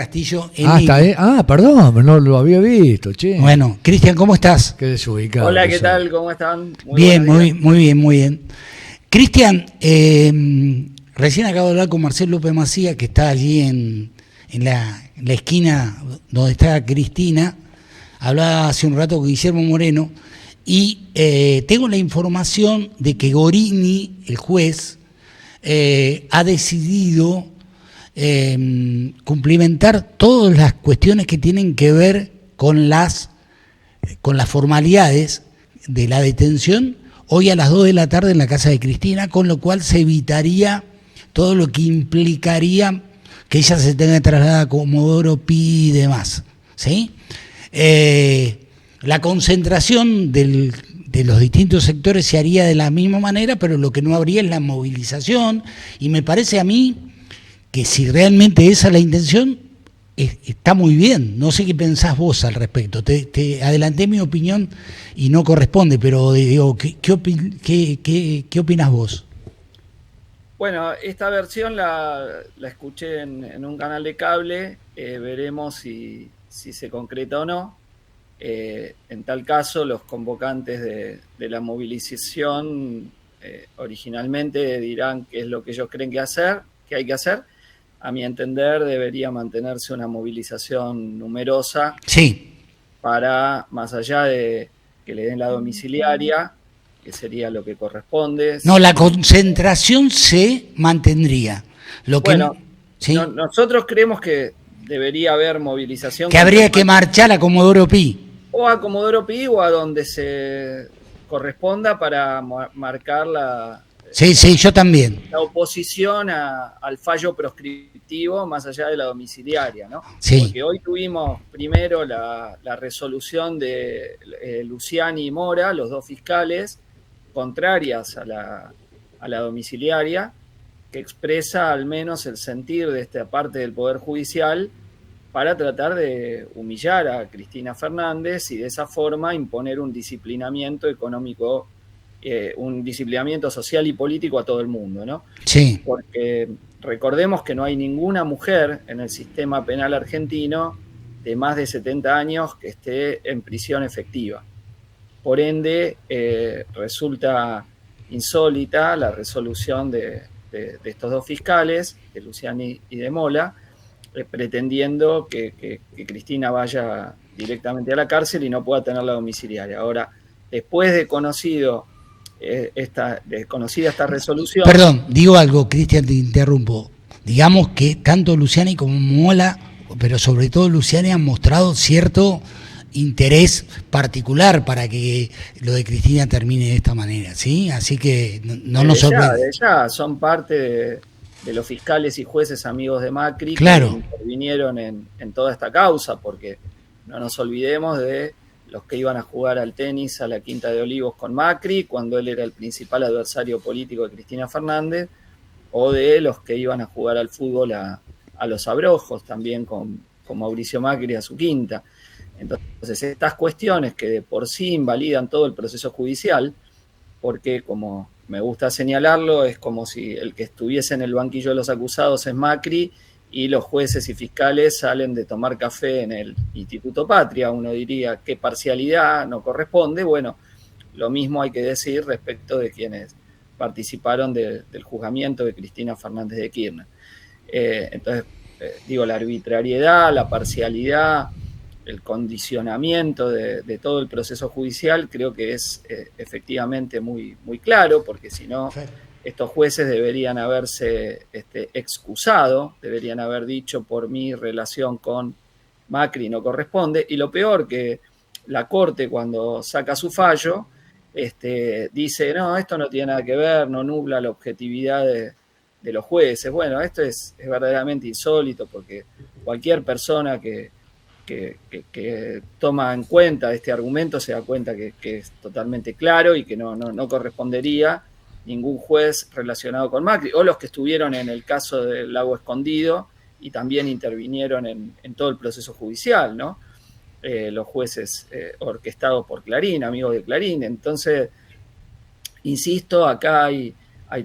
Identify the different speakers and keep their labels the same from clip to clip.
Speaker 1: Castillo en
Speaker 2: Perdón, no lo había visto, che.
Speaker 1: Bueno, Cristian, ¿cómo estás?
Speaker 2: Qué desubicado.
Speaker 3: Hola, ¿qué tal? ¿Cómo están?
Speaker 1: Bien, muy bien. Cristian, recién acabo de hablar con Marcelo López Macía, que está allí en la esquina donde está Cristina. Hablaba hace un rato con Guillermo Moreno y tengo la información de que Gorini, el juez, ha decidido cumplimentar todas las cuestiones que tienen que ver con las formalidades de la detención hoy a las 2 de la tarde en la casa de Cristina, con lo cual se evitaría todo lo que implicaría que ella se tenga que trasladar a Comodoro Pi y demás, ¿sí? La concentración de los distintos sectores se haría de la misma manera, pero lo que no habría es la movilización, y me parece a mí que si realmente esa es la intención, está muy bien. No sé qué pensás vos al respecto. Te adelanté mi opinión y no corresponde, pero digo, ¿qué opinás vos?
Speaker 3: Bueno, esta versión la escuché en un canal de cable. Veremos si se concreta o no. En tal caso, los convocantes de la movilización originalmente dirán qué es lo que ellos creen que hay que hacer. A mi entender, debería mantenerse una movilización numerosa.
Speaker 1: Sí.
Speaker 3: Para, más allá de que le den la domiciliaria, que sería lo que corresponde.
Speaker 1: No, la concentración se mantendría.
Speaker 3: ¿Sí? Nosotros creemos que debería haber movilización.
Speaker 1: Que habría que marchar a Comodoro Pi.
Speaker 3: O a Comodoro Pi o a donde se corresponda para marcar la...
Speaker 1: Sí, yo también.
Speaker 3: La oposición al fallo proscriptivo más allá de la domiciliaria, ¿no?
Speaker 1: Sí.
Speaker 3: Porque hoy tuvimos primero la resolución de Luciani y Mora, los dos fiscales, contrarias a la domiciliaria, que expresa al menos el sentir de esta parte del Poder Judicial para tratar de humillar a Cristina Fernández y de esa forma imponer un disciplinamiento económico, un disciplinamiento social y político a todo el mundo, ¿no?
Speaker 1: Sí.
Speaker 3: Porque recordemos que no hay ninguna mujer en el sistema penal argentino de más de 70 años que esté en prisión efectiva. Por ende, resulta insólita la resolución de estos dos fiscales, de Luciani y de Mola, pretendiendo que Cristina vaya directamente a la cárcel y no pueda tener la domiciliaria. Ahora, después de conocida esta resolución...
Speaker 1: Perdón, digo algo, Cristian, te interrumpo. Digamos que tanto Luciani como Mola, pero sobre todo Luciani, han mostrado cierto interés particular para que lo de Cristina termine de esta manera, ¿sí? Así que no nos sorprende.
Speaker 3: Ya son parte de los fiscales y jueces amigos de Macri,
Speaker 1: claro,
Speaker 3: que intervinieron en toda esta causa, porque no nos olvidemos de los que iban a jugar al tenis a la Quinta de Olivos con Macri, cuando él era el principal adversario político de Cristina Fernández, o de los que iban a jugar al fútbol a los Abrojos, también con Mauricio Macri a su quinta. Entonces, estas cuestiones que de por sí invalidan todo el proceso judicial, porque como me gusta señalarlo, es como si el que estuviese en el banquillo de los acusados es Macri y los jueces y fiscales salen de tomar café en el Instituto Patria. Uno diría, ¿qué parcialidad no corresponde? Bueno, lo mismo hay que decir respecto de quienes participaron del juzgamiento de Cristina Fernández de Kirchner. Entonces, digo, la arbitrariedad, la parcialidad, el condicionamiento de todo el proceso judicial creo que es efectivamente muy, muy claro, porque si no, estos jueces deberían haberse excusado, deberían haber dicho por mi relación con Macri no corresponde, y lo peor que la Corte cuando saca su fallo dice, no, esto no tiene nada que ver, no nubla la objetividad de los jueces. Bueno, esto es verdaderamente insólito, porque cualquier persona que toma en cuenta este argumento se da cuenta que es totalmente claro y que no correspondería ningún juez relacionado con Macri, o los que estuvieron en el caso del Lago Escondido y también intervinieron en todo el proceso judicial, ¿no? Los jueces orquestados por Clarín, amigos de Clarín. Entonces, insisto, acá hay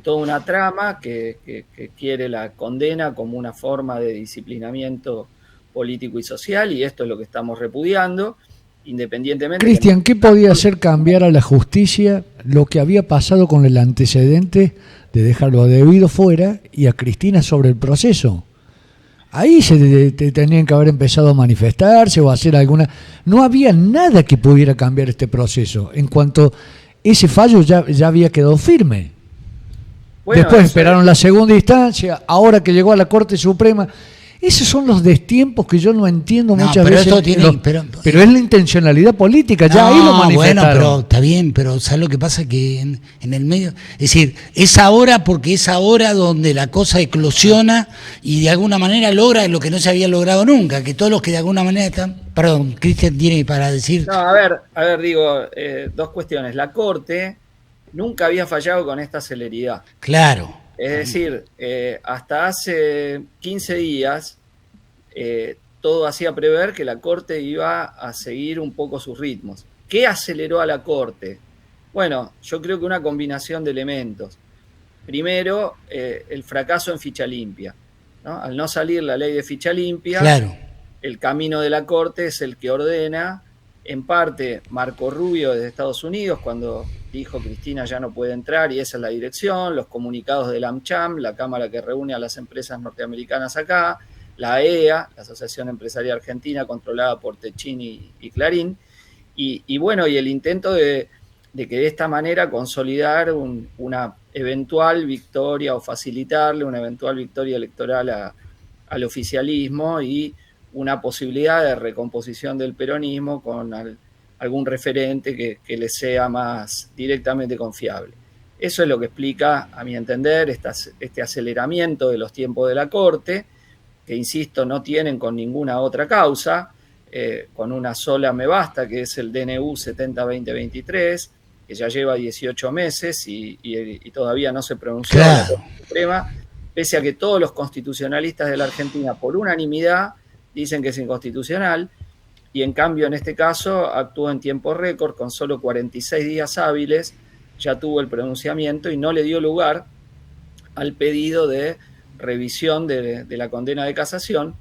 Speaker 3: toda una trama que quiere la condena como una forma de disciplinamiento político y social, y esto es lo que estamos repudiando, independientemente...
Speaker 2: Cristian, ¿qué podía hacer cambiar a la justicia lo que había pasado con el antecedente de dejarlo a Debido fuera y a Cristina sobre el proceso? Ahí tenían que haber empezado a manifestarse o a hacer alguna... No había nada que pudiera cambiar este proceso, en cuanto ese fallo ya había quedado firme.
Speaker 3: Bueno,
Speaker 2: después esperaron la segunda instancia, ahora que llegó a la Corte Suprema... Esos son los destiempos que yo no entiendo muchas
Speaker 1: pero
Speaker 2: veces. Pero es la intencionalidad política, ya ahí lo manifestaron.
Speaker 1: Bueno, pero está bien, pero ¿sabes lo que pasa? Que en el medio, es decir, es ahora porque es ahora donde la cosa eclosiona y de alguna manera logra lo que no se había logrado nunca, que todos los que de alguna manera están... Perdón, Cristian tiene para decir...
Speaker 3: No, a ver, digo, dos cuestiones. La Corte nunca había fallado con esta celeridad.
Speaker 1: Claro.
Speaker 3: Es decir, hasta hace 15 días todo hacía prever que la Corte iba a seguir un poco sus ritmos. ¿Qué aceleró a la Corte? Bueno, yo creo que una combinación de elementos. Primero, el fracaso en ficha limpia, ¿no? Al no salir la ley de ficha limpia,
Speaker 1: claro,
Speaker 3: el camino de la Corte es el que ordena, en parte, Marco Rubio desde Estados Unidos, cuando dijo Cristina ya no puede entrar y esa es la dirección, los comunicados del AmCham, la cámara que reúne a las empresas norteamericanas acá, la AEA, la Asociación Empresarial Argentina, controlada por Techin y Clarín, y bueno, y el intento de que de esta manera consolidar una eventual victoria o facilitarle una eventual victoria electoral al oficialismo y una posibilidad de recomposición del peronismo con algún referente que le sea más directamente confiable. Eso es lo que explica, a mi entender, este aceleramiento de los tiempos de la Corte, que, insisto, no tienen con ninguna otra causa, con una sola me basta, que es el DNU 70-2023, que ya lleva 18 meses y todavía no se pronunció la Corte Suprema, pese a que todos los constitucionalistas de la Argentina, por unanimidad, dicen que es inconstitucional, y en cambio en este caso actuó en tiempo récord, con solo 46 días hábiles, ya tuvo el pronunciamiento y no le dio lugar al pedido de revisión de la condena de casación,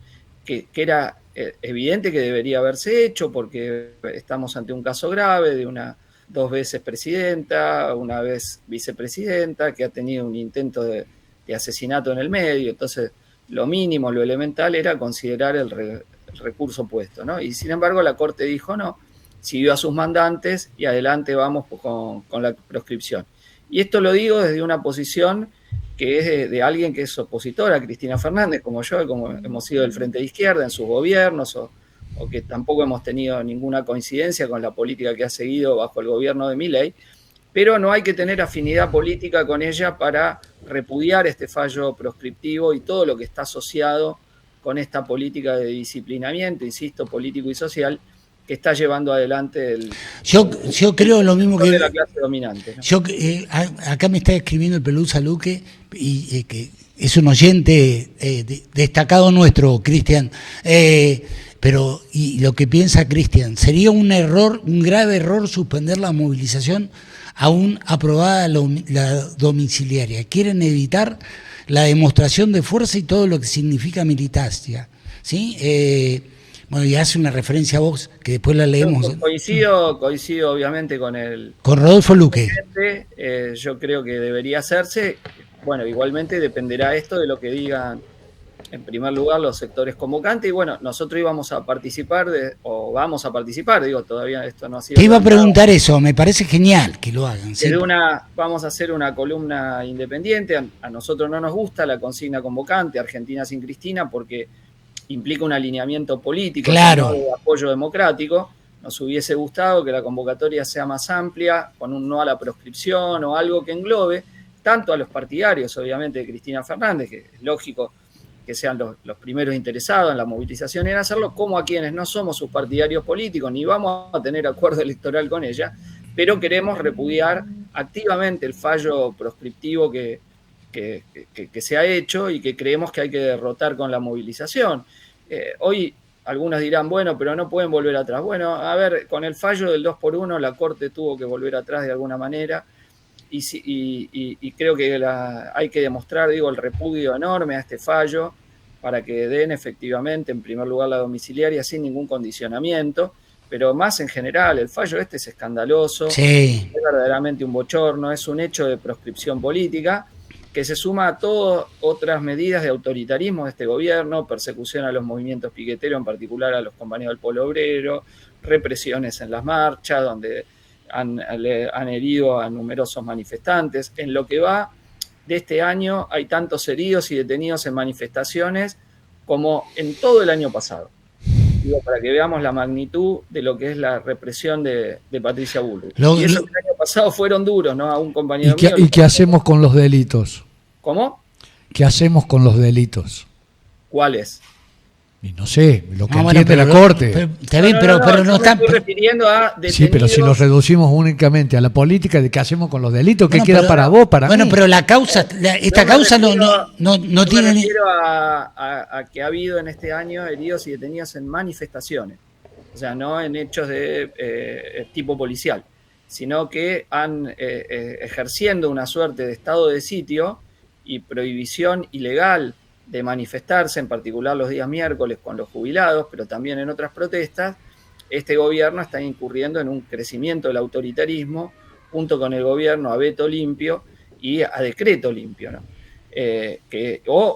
Speaker 3: que era evidente que debería haberse hecho porque estamos ante un caso grave de una 2 veces presidenta, una vez vicepresidenta, que ha tenido un intento de asesinato en el medio, entonces lo mínimo, lo elemental era considerar el recurso puesto, ¿no? Y sin embargo la Corte dijo no, siguió a sus mandantes y adelante vamos con la proscripción. Y esto lo digo desde una posición que es de alguien que es opositor a Cristina Fernández, como yo, como hemos sido del Frente de Izquierda en sus gobiernos, o que tampoco hemos tenido ninguna coincidencia con la política que ha seguido bajo el gobierno de Milei, pero no hay que tener afinidad política con ella para repudiar este fallo proscriptivo y todo lo que está asociado con esta política de disciplinamiento, insisto, político y social, que está llevando adelante
Speaker 1: yo creo lo mismo que
Speaker 3: de la clase dominante, ¿no?
Speaker 1: Yo acá me está escribiendo el Pelusa Luque, y que es un oyente destacado nuestro, Cristian, pero y lo que piensa Cristian, sería un grave error suspender la movilización aún aprobada la domiciliaria. Quieren evitar la demostración de fuerza y todo lo que significa militancia, ¿sí? Bueno, y hace una referencia a Vox, que después la leemos.
Speaker 3: Coincido obviamente con
Speaker 1: Rodolfo Luque.
Speaker 3: Yo creo que debería hacerse. Bueno, igualmente dependerá esto de lo que digan, en primer lugar, los sectores convocantes. Y bueno, nosotros vamos a participar, todavía esto no ha sido...
Speaker 1: Te iba a preguntar eso, me parece genial que lo hagan. ¿Sí?
Speaker 3: Vamos a hacer una columna independiente. A nosotros no nos gusta la consigna convocante, Argentina sin Cristina, porque implica un alineamiento político,
Speaker 1: claro,
Speaker 3: de apoyo democrático. Nos hubiese gustado que la convocatoria sea más amplia, con un no a la proscripción o algo que englobe tanto a los partidarios, obviamente, de Cristina Fernández, que es lógico que sean los primeros interesados en la movilización en hacerlo, como a quienes no somos sus partidarios políticos, ni vamos a tener acuerdo electoral con ella, pero queremos repudiar activamente el fallo proscriptivo que se ha hecho y que creemos que hay que derrotar con la movilización. Hoy algunos dirán, bueno, pero no pueden volver atrás. Bueno, a ver, con el fallo del 2x1 la Corte tuvo que volver atrás de alguna manera y creo que hay que demostrar, el repudio enorme a este fallo para que den efectivamente, en primer lugar, la domiciliaria sin ningún condicionamiento, pero más en general, el fallo este es escandaloso,
Speaker 1: Sí.
Speaker 3: es verdaderamente un bochorno, es un hecho de proscripción política que se suma a todas otras medidas de autoritarismo de este gobierno, persecución a los movimientos piqueteros, en particular a los compañeros del Polo Obrero, represiones en las marchas, donde han herido a numerosos manifestantes. En lo que va de este año hay tantos heridos y detenidos en manifestaciones como en todo el año pasado. Digo, para que veamos la magnitud de lo que es la represión de Patricia Bullrich. Y eso que el año pasado fueron duros, ¿no? A un compañero mío.
Speaker 2: ¿Y qué hacemos con los delitos?
Speaker 3: ¿Cómo?
Speaker 2: ¿Qué hacemos con los delitos?
Speaker 3: ¿Cuáles?
Speaker 2: Y no sé, lo que
Speaker 1: bueno,
Speaker 2: entiende la Corte.
Speaker 1: Está bien, pero no están.
Speaker 3: Me estoy refiriendo a detenidos.
Speaker 2: Sí, pero si los reducimos únicamente a la política de qué hacemos con los delitos, ¿qué
Speaker 1: Bueno,
Speaker 2: queda
Speaker 1: pero,
Speaker 2: para vos, para mí?
Speaker 1: Bueno, pero la causa, esta causa no tiene.
Speaker 3: Me refiero a que ha habido en este año heridos y detenidos en manifestaciones, o sea, no en hechos de tipo policial, sino que han ejerciendo una suerte de estado de sitio y prohibición ilegal de manifestarse, en particular los días miércoles con los jubilados, pero también en otras protestas. Este gobierno está incurriendo en un crecimiento del autoritarismo, junto con el gobierno a veto limpio y a decreto limpio, ¿no?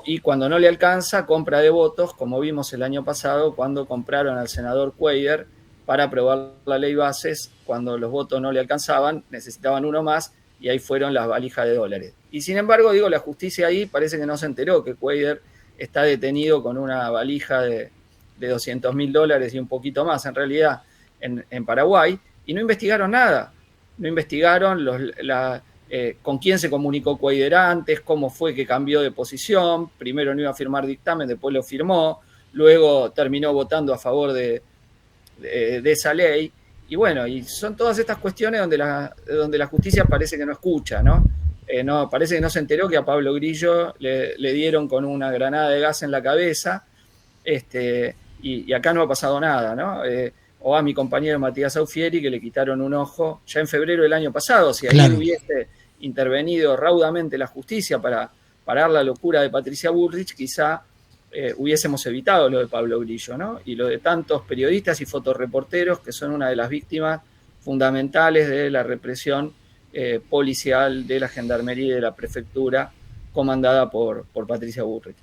Speaker 3: Y cuando no le alcanza, compra de votos, como vimos el año pasado, cuando compraron al senador Cuéllar para aprobar la ley bases, cuando los votos no le alcanzaban, necesitaban uno más, y ahí fueron las valijas de dólares. Y sin embargo, digo, la justicia ahí parece que no se enteró que Cuéllar está detenido con una valija de $200.000 y un poquito más, en realidad, en Paraguay, y no investigaron nada. No investigaron con quién se comunicó Cuéllar antes, cómo fue que cambió de posición. Primero no iba a firmar dictamen, después lo firmó, luego terminó votando a favor de esa ley. Y bueno, y son todas estas cuestiones donde la justicia parece que no escucha, ¿no? Parece que no se enteró que a Pablo Grillo le dieron con una granada de gas en la cabeza, y acá no ha pasado nada, ¿no? O a mi compañero Matías Aufieri, que le quitaron un ojo ya en febrero del año pasado. Si ahí hubiese intervenido raudamente la justicia para parar la locura de Patricia Bullrich, quizá hubiésemos evitado lo de Pablo Grillo, ¿no? Y lo de tantos periodistas y fotoreporteros que son una de las víctimas fundamentales de la represión policial de la Gendarmería y de la Prefectura, comandada por Patricia Bullrich.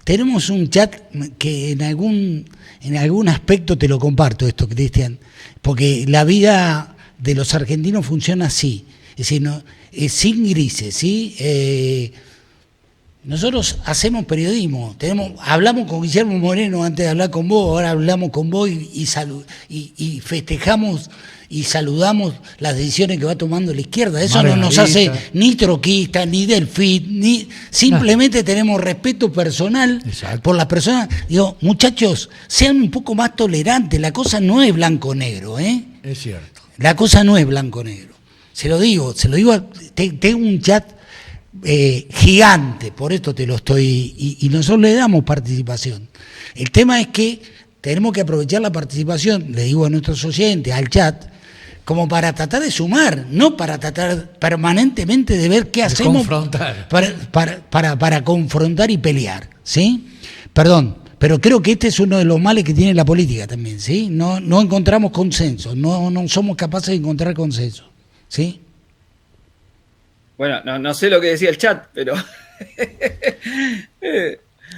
Speaker 1: Tenemos un chat que en algún aspecto te lo comparto esto, Cristian, porque la vida de los argentinos funciona así, es decir, no, sin grises, ¿sí? Nosotros hacemos periodismo, hablamos con Guillermo Moreno antes de hablar con vos, ahora hablamos con vos y festejamos y saludamos las decisiones que va tomando la izquierda. Eso Margarita. No nos hace ni troquistas, ni del FIT, simplemente tenemos respeto personal. Exacto. Por las personas. Digo, muchachos, sean un poco más tolerantes, la cosa no es blanco-negro, ¿eh?
Speaker 2: Es cierto.
Speaker 1: La cosa no es blanco-negro. Se lo digo, tengo un chat gigante, por esto te lo estoy, y nosotros le damos participación. El tema es que tenemos que aprovechar la participación, le digo a nuestros oyentes, al chat, como para tratar de sumar, no para tratar permanentemente de ver qué hacemos para confrontar y pelear, ¿sí? Perdón, pero creo que este es uno de los males que tiene la política también, ¿sí? No encontramos consenso, no somos capaces de encontrar consenso, ¿sí?
Speaker 3: Bueno, no sé lo que decía el chat, pero...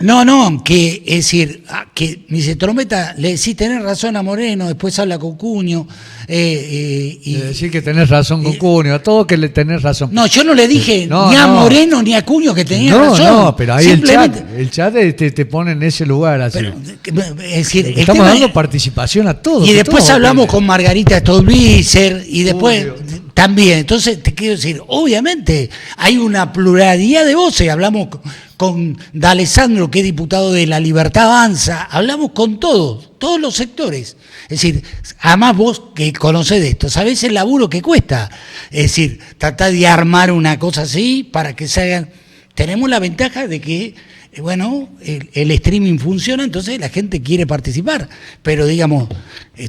Speaker 1: No, que es decir, que me dice Trombetta, le decís tenés razón a Moreno, después habla con Cuño.
Speaker 2: Y decir que tenés razón con Cuño, a todos que le tenés razón.
Speaker 1: No, yo no le dije ni a Moreno ni a Cuño que tenía razón.
Speaker 2: No, pero ahí el chat te pone en ese lugar así. Pero,
Speaker 1: es decir,
Speaker 2: estamos dando participación a todos.
Speaker 1: Y después hablamos con Margarita Stolbizer y después también. Entonces te quiero decir, obviamente hay una pluralidad de voces, hablamos con D'Alessandro, que es diputado de La Libertad Avanza, hablamos con todos los sectores. Es decir, además vos que conocés de esto, sabés el laburo que cuesta. Es decir, tratar de armar una cosa así para que se hagan. Tenemos la ventaja de que, bueno, el streaming funciona, entonces la gente quiere participar. Pero digamos,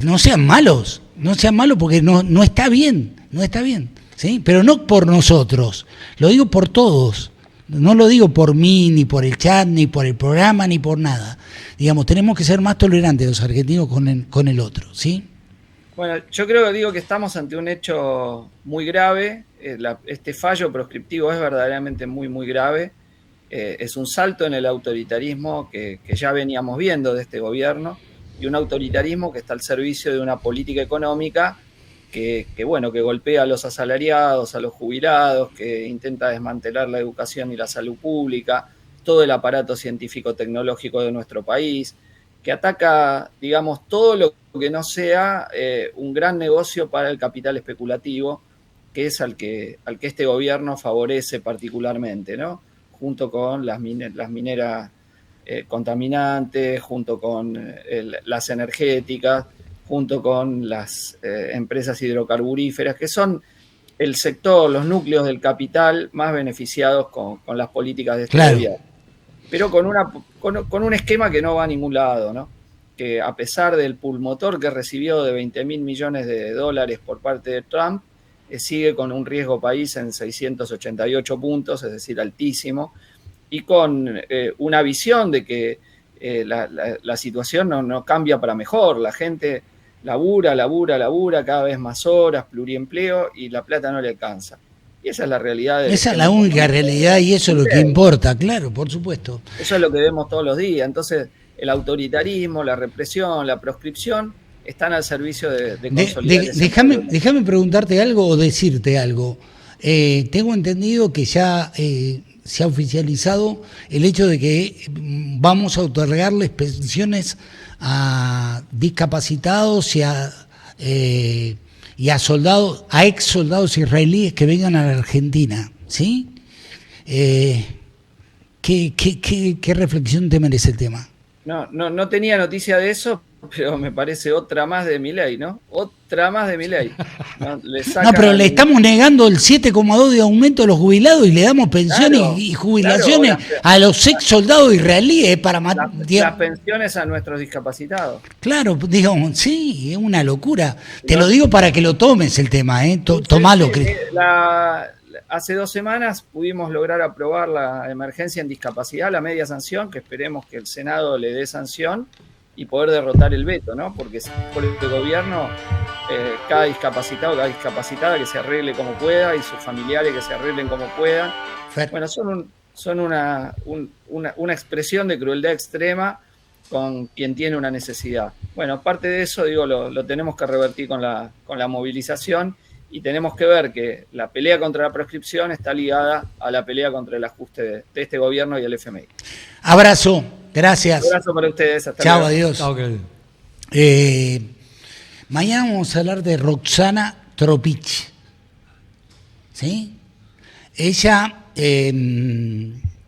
Speaker 1: no sean malos porque no está bien, ¿sí? Pero no por nosotros, lo digo por todos. No lo digo por mí, ni por el chat, ni por el programa, ni por nada. Digamos, tenemos que ser más tolerantes los argentinos con el otro, ¿sí?
Speaker 3: Bueno, yo creo que estamos ante un hecho muy grave. Este fallo proscriptivo es verdaderamente muy, muy grave. Es un salto en el autoritarismo que ya veníamos viendo de este gobierno, y un autoritarismo que está al servicio de una política económica que golpea a los asalariados, a los jubilados, que intenta desmantelar la educación y la salud pública, todo el aparato científico-tecnológico de nuestro país, que ataca, digamos, todo lo que no sea un gran negocio para el capital especulativo, que es al que este gobierno favorece particularmente, ¿no? Junto con las mineras contaminantes, junto con las energéticas, junto con las empresas hidrocarburíferas, que son el sector, los núcleos del capital más beneficiados con las políticas de este gobierno. Pero con un esquema que no va a ningún lado, ¿no? Que a pesar del pulmotor que recibió de 20.000 millones de dólares por parte de Trump, sigue con un riesgo país en 688 puntos, es decir, altísimo, y con una visión de que la situación no cambia para mejor. La gente labura cada vez más horas, pluriempleo, y la plata no le alcanza. Y esa es la realidad.
Speaker 1: Esa es la única realidad, y eso es lo que importa, claro, por supuesto.
Speaker 3: Eso es lo que vemos todos los días. Entonces, el autoritarismo, la represión, la proscripción están al servicio de consolidar ese problema.
Speaker 1: Déjame preguntarte algo o decirte algo. Tengo entendido que ya se ha oficializado el hecho de que vamos a otorgarles pensiones a discapacitados y a soldados, a ex soldados israelíes que vengan a la Argentina, ¿sí? ¿Qué reflexión te merece el tema?
Speaker 3: No tenía noticia de eso, pero me parece otra más de Milei, ¿no? Otra más de Milei. Pero
Speaker 1: le estamos negando el 7,2 de aumento a los jubilados y le damos pensiones y jubilaciones a los ex soldados israelíes para matar.
Speaker 3: Las pensiones a nuestros discapacitados.
Speaker 1: Claro, digamos, sí, es una locura. Te lo digo para que lo tomes el tema, ¿eh? Tomalo.
Speaker 3: Hace 2 semanas pudimos lograr aprobar la emergencia en discapacidad, la media sanción, que esperemos que el Senado le dé sanción y poder derrotar el veto, ¿no? Porque por el gobierno, cada discapacitado, cada discapacitada que se arregle como pueda, y sus familiares que se arreglen como puedan. Bueno, son una expresión de crueldad extrema con quien tiene una necesidad. Bueno, aparte de eso, digo, lo tenemos que revertir con la movilización, y tenemos que ver que la pelea contra la proscripción está ligada a la pelea contra el ajuste de este gobierno y el FMI.
Speaker 1: Abrazo, gracias.
Speaker 3: Un abrazo para ustedes. Hasta
Speaker 1: Chao,
Speaker 3: luego.
Speaker 1: adiós.
Speaker 2: Chao,
Speaker 1: mañana vamos a hablar de Roxana Tropich, ¿sí? Ella